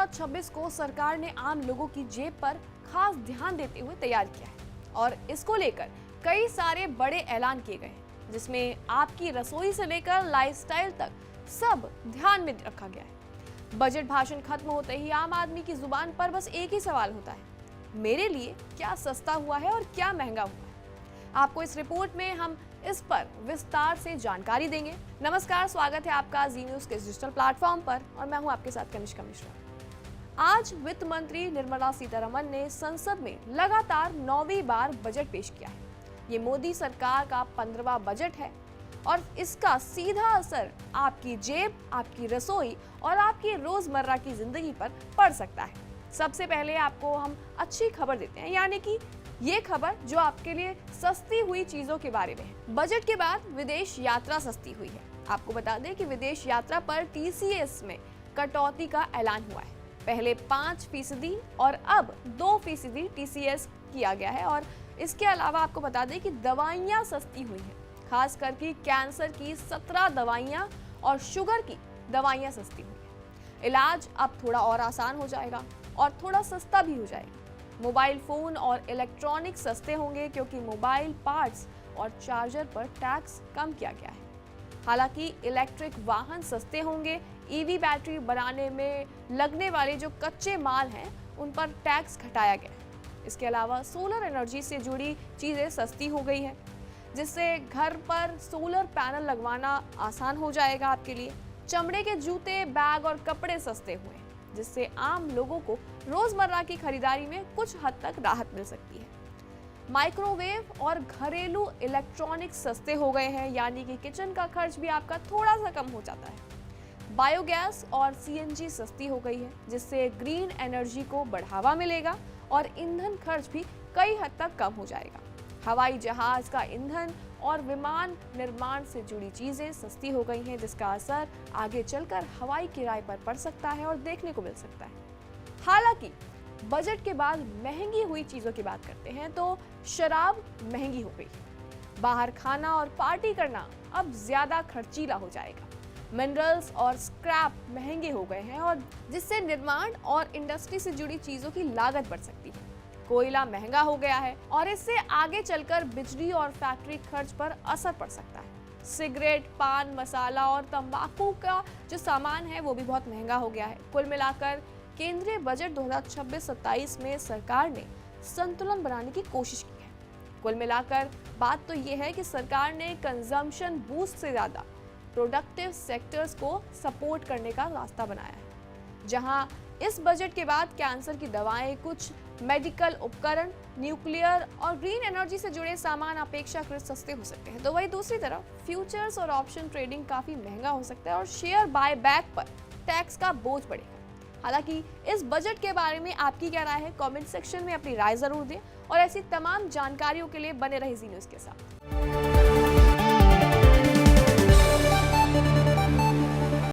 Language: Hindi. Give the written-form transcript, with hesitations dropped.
2026 को सरकार ने आम लोगों की जेब पर खास ध्यान देते हुए तैयार किया है और इसको लेकर कई सारे बड़े ऐलान किए गए हैं, जिसमें आपकी रसोई से लेकर लाइफस्टाइल तक सब ध्यान में रखा गया है। बजट भाषण खत्म होते ही आम आदमी की जुबान पर बस एक ही सवाल होता है, मेरे लिए क्या सस्ता हुआ है और क्या महंगा हुआ है। आपको इस रिपोर्ट में हम इस पर विस्तार से जानकारी देंगे। नमस्कार, स्वागत है आपका जी न्यूज़ के डिजिटल प्लेटफॉर्म पर और मैं हूं आपके साथ कनिष्का मिश्रा। आज वित्त मंत्री निर्मला सीतारमण ने संसद में लगातार 9वीं बार बजट पेश किया है। ये मोदी सरकार का 15वां बजट है और इसका सीधा असर आपकी जेब, आपकी रसोई और आपकी रोजमर्रा की जिंदगी पर पड़ सकता है। सबसे पहले आपको हम अच्छी खबर देते हैं, यानी कि ये खबर जो आपके लिए सस्ती हुई चीजों के बारे में है। बजट के बाद विदेश यात्रा सस्ती हुई है। आपको बता दें कि विदेश यात्रा पर TCS में कटौती का ऐलान हुआ है। पहले 5% और अब 2% TCS किया गया है। और इसके अलावा आपको बता दें कि दवाइयाँ सस्ती हुई हैं, खास करके कैंसर की 17 दवाइयाँ और शुगर की दवाइयाँ सस्ती हुई हैं। इलाज अब थोड़ा और आसान हो जाएगा और थोड़ा सस्ता भी हो जाएगा। मोबाइल फोन और इलेक्ट्रॉनिक सस्ते होंगे क्योंकि मोबाइल पार्ट्स और चार्जर पर टैक्स कम किया गया है। हालांकि इलेक्ट्रिक वाहन सस्ते होंगे। EV बैटरी बनाने में लगने वाले जो कच्चे माल हैं उन पर टैक्स घटाया गया है। इसके अलावा सोलर एनर्जी से जुड़ी चीज़ें सस्ती हो गई है, जिससे घर पर सोलर पैनल लगवाना आसान हो जाएगा आपके लिए। चमड़े के जूते, बैग और कपड़े सस्ते हुए हैं, जिससे आम लोगों को रोजमर्रा की खरीदारी में कुछ हद तक राहत मिल सकती है। माइक्रोवेव और घरेलू इलेक्ट्रॉनिक्स सस्ते हो गए हैं, यानी कि किचन का खर्च भी आपका थोड़ा सा कम हो जाता है। बायोगैस और CNG सस्ती हो गई है, जिससे ग्रीन एनर्जी को बढ़ावा मिलेगा और ईंधन खर्च भी कई हद तक कम हो जाएगा। हवाई जहाज का ईंधन और विमान निर्माण से जुड़ी चीजें सस्ती हो गई हैं, जिसका असर आगे चलकर हवाई किराए पर पड़ सकता है और देखने को मिल सकता है। हालांकि बजट के बाद महंगी हुई चीजों की बात करते हैं तो शराब महंगी हो गई है। बाहर खाना और पार्टी करना अब ज्यादा खर्चीला हो जाएगा। मिनरल्स और स्क्रैप महंगे हो गए हैं और जिससे निर्माण और इंडस्ट्री से जुड़ी चीजों की लागत बढ़ सकती है। कोयला महंगा हो गया है और इससे आगे चलकर बिजली और फैक्ट्री खर्च पर असर पड़ सकता है। सिगरेट, पान मसाला और तंबाकू का जो सामान है वो भी बहुत महंगा हो गया है। कुल मिलाकर केंद्रीय बजट 2026-27 में सरकार ने संतुलन बनाने की कोशिश की है। कुल मिलाकर बात तो ये है कि सरकार ने कंजम्पशन बूस्ट से ज्यादा प्रोडक्टिव सेक्टर्स को सपोर्ट करने का रास्ता बनाया है। जहां इस बजट के बाद कैंसर की दवाएं, कुछ मेडिकल उपकरण, न्यूक्लियर और ग्रीन एनर्जी से जुड़े सामान अपेक्षाकृत सस्ते हो सकते हैं, तो वही दूसरी तरफ फ्यूचर्स और ऑप्शन ट्रेडिंग काफी महंगा हो सकता है और शेयर बाय बैक पर टैक्स का बोझ बढ़ेगा। हालांकि इस बजट के बारे में आपकी क्या राय है? कमेंट सेक्शन में अपनी राय जरूर दें और ऐसी तमाम जानकारियों के लिए बने रहे जी न्यूज़ के साथ।